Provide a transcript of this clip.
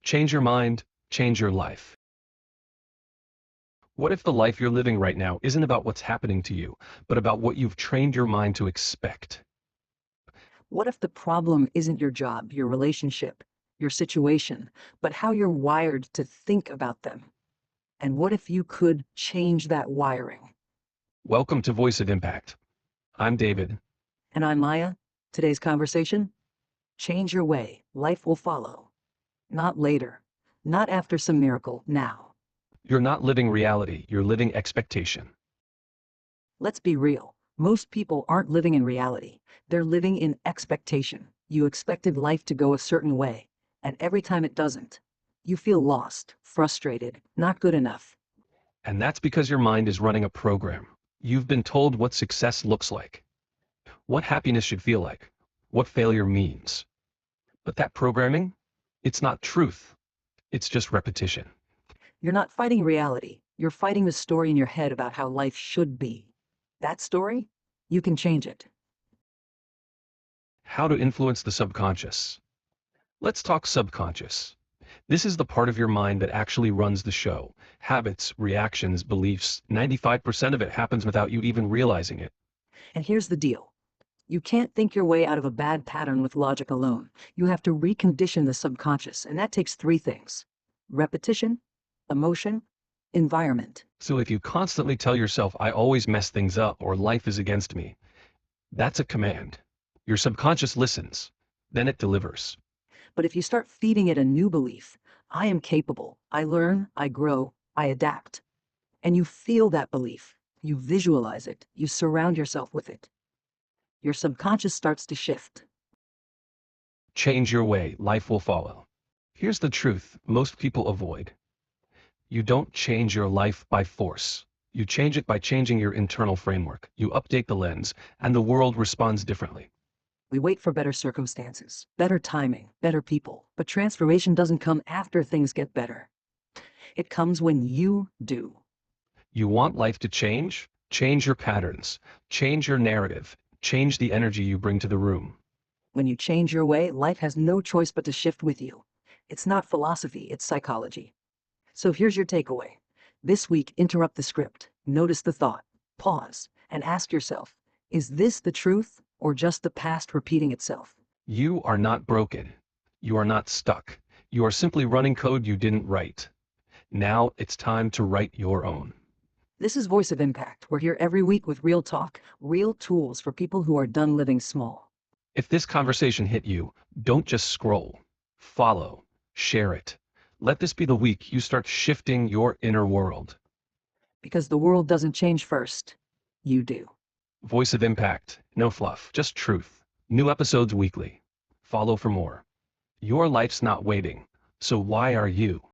Change your mind, change your life. What if the life you're living right now isn't about what's happening to you, but about what you've trained your mind to expect? What if the problem isn't your job, your relationship, your situation, but how you're wired to think about them? And what if you could change that wiring? Welcome to Voice of Impact. I'm David. And I'm Maya. Today's conversation: change your way, life will follow. Not later, not after some miracle, now. You're not living reality, you're living expectation. Let's be real. Most people aren't living in reality. They're living in expectation. You expected life to go a certain way, and every time it doesn't, you feel lost, frustrated, not good enough. And that's because your mind is running a program. You've been told what success looks like, what happiness should feel like, what failure means. But that programming, it's not truth. It's just repetition. You're not fighting reality. You're fighting the story in your head about how life should be. That story? You can change it. How to influence the subconscious. Let's talk subconscious. This is the part of your mind that actually runs the show. Habits, reactions, beliefs, 95% of it happens without you even realizing it. And here's the deal. You can't think your way out of a bad pattern with logic alone. You have to recondition the subconscious, and that takes three things: repetition, emotion, environment. So if you constantly tell yourself, I always mess things up or life is against me, that's a command. Your subconscious listens, then it delivers. But if you start feeding it a new belief: I am capable, I learn, I grow, I adapt, and you feel that belief, you visualize it, you surround yourself with it, your subconscious starts to shift. Change your way, life will follow. Here's the truth most people avoid. You don't change your life by force. You change it by changing your internal framework. You update the lens, and the world responds differently. We wait for better circumstances, better timing, better people, but transformation doesn't come after things get better. It comes when you do. You want life to change? Change your patterns. Change your narrative. Change the energy you bring to the room. When you change your way, life has no choice but to shift with you. It's not philosophy, it's psychology. So here's your takeaway. This week, interrupt the script, notice the thought, pause, and ask yourself, is this the truth or just the past repeating itself? You are not broken. You are not stuck. You are simply running code you didn't write. Now it's time to write your own. This is Voice of Impact. We're here every week with real talk, real tools for people who are done living small. If this conversation hit you, don't just scroll. Follow. Share it. Let this be the week you start shifting your inner world. Because the world doesn't change first. You do. Voice of Impact. No fluff, just truth. New episodes weekly. Follow for more. Your life's not waiting, so why are you?